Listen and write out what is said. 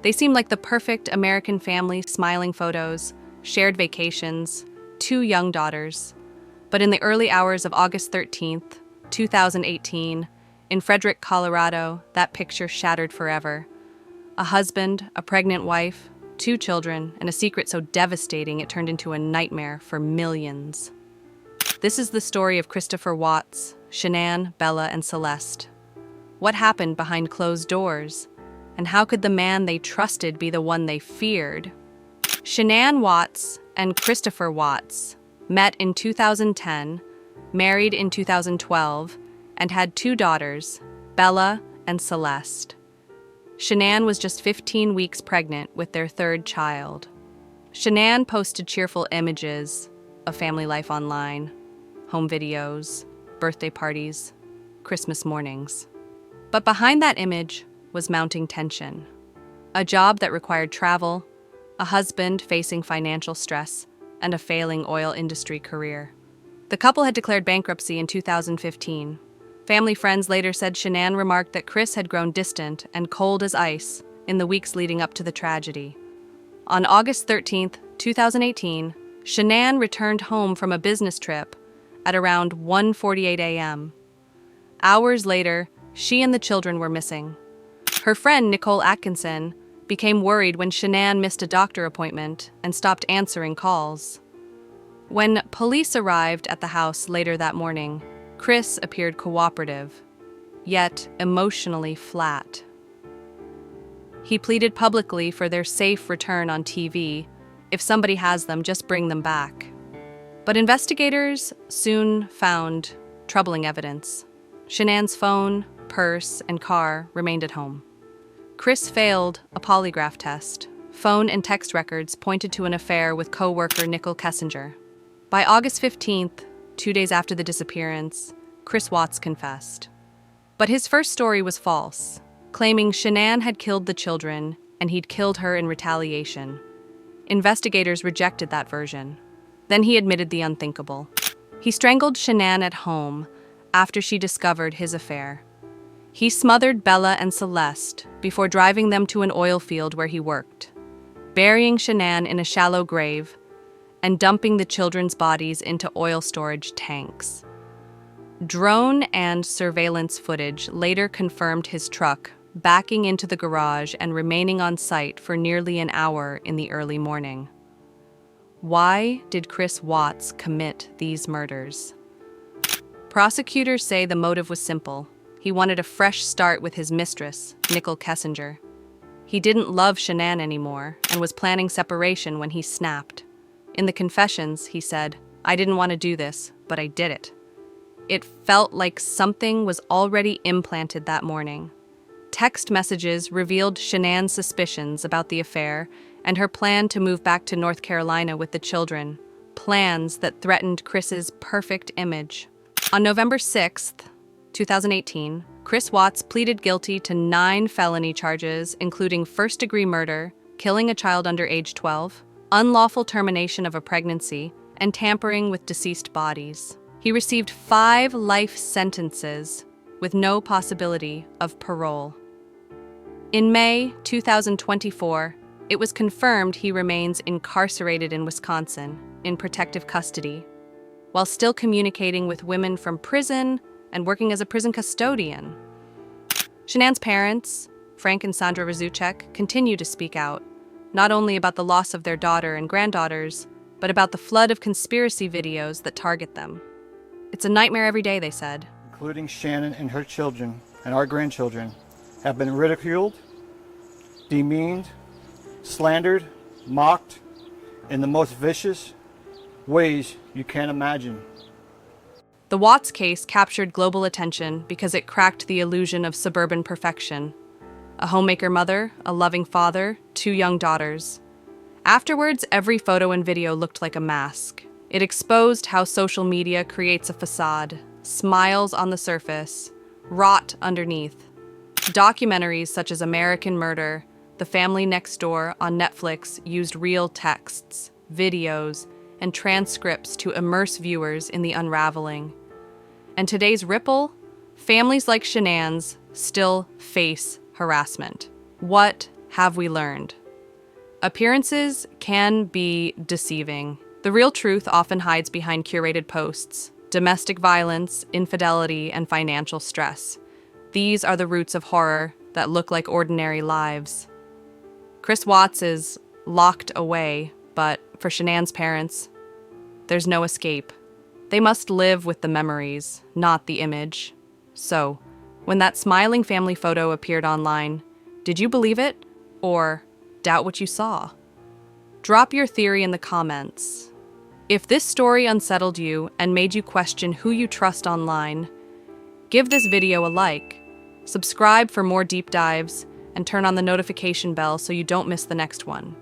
They seem like the perfect American family, smiling photos, shared vacations, 2 young daughters. But in the early hours of August 13th, 2018, in Frederick, Colorado, that picture shattered forever. A husband, a pregnant wife, 2 children, and a secret so devastating it turned into a nightmare for millions. This is the story of Christopher Watts, Shanann, Bella, and Celeste. What happened behind closed doors? And how could the man they trusted be the one they feared? Shanann Watts and Christopher Watts met in 2010, married in 2012, and had 2 daughters, Bella and Celeste. Shanann was just 15 weeks pregnant with their 3rd child. Shanann posted cheerful images of family life online, home videos, birthday parties, Christmas mornings. But behind that image was mounting tension. A job that required travel, a husband facing financial stress, and a failing oil industry career. The couple had declared bankruptcy in 2015. Family friends later said Shanann remarked that Chris had grown distant and cold as ice in the weeks leading up to the tragedy. On August 13th, 2018, Shanann returned home from a business trip at around 1:48 a.m. Hours later, she and the children were missing. Her friend, Nicole Atkinson, became worried when Shanann missed a doctor appointment and stopped answering calls. When police arrived at the house later that morning, Chris appeared cooperative, yet emotionally flat. He pleaded publicly for their safe return on TV. If somebody has them, just bring them back. But investigators soon found troubling evidence. Shanann's phone, purse, and car remained at home. Chris failed a polygraph test. Phone and text records pointed to an affair with co-worker Nicole Kessinger. By August 15th, 2 days after the disappearance, Chris Watts confessed. But his first story was false, claiming Shanann had killed the children and he'd killed her in retaliation. Investigators rejected that version. Then he admitted the unthinkable. He strangled Shanann at home after she discovered his affair. He smothered Bella and Celeste before driving them to an oil field where he worked, burying Shanann in a shallow grave and dumping the children's bodies into oil storage tanks. Drone and surveillance footage later confirmed his truck backing into the garage and remaining on site for nearly an hour in the early morning. Why did Chris Watts commit these murders? Prosecutors say the motive was simple. He wanted a fresh start with his mistress, Nicole Kessinger. He didn't love Shanann anymore and was planning separation when he snapped. In the confessions, he said, "I didn't want to do this, but I did it." It felt like something was already implanted that morning. Text messages revealed Shanann's suspicions about the affair and her plan to move back to North Carolina with the children, plans that threatened Chris's perfect image. On November 6th, 2018, Chris Watts pleaded guilty to 9 felony charges, including first-degree murder, killing a child under age 12, unlawful termination of a pregnancy, and tampering with deceased bodies. He received 5 life sentences with no possibility of parole. In May 2024, it was confirmed he remains incarcerated in Wisconsin in protective custody, while still communicating with women from prison and working as a prison custodian. Shanann's parents, Frank and Sandra Razuchek, continue to speak out, not only about the loss of their daughter and granddaughters, but about the flood of conspiracy videos that target them. It's a nightmare every day, they said. Including Shanann and her children and our grandchildren, have been ridiculed, demeaned, slandered, mocked in the most vicious ways you can imagine. The Watts case captured global attention because it cracked the illusion of suburban perfection. A homemaker mother, a loving father, 2 young daughters. Afterwards, every photo and video looked like a mask. It exposed how social media creates a facade, smiles on the surface, rot underneath. Documentaries such as American Murder, The Family Next Door on Netflix used real texts, videos, and transcripts to immerse viewers in the unraveling. And today's Ripple, families like Shanann's still face harassment. What have we learned? Appearances can be deceiving. The real truth often hides behind curated posts. Domestic violence, infidelity, and financial stress. These are the roots of horror that look like ordinary lives. Chris Watts is locked away, but for Shanann's parents, there's no escape. They must live with the memories, not the image. So, when that smiling family photo appeared online, did you believe it or doubt what you saw? Drop your theory in the comments. If this story unsettled you and made you question who you trust online, give this video a like, subscribe for more deep dives, and turn on the notification bell so you don't miss the next one.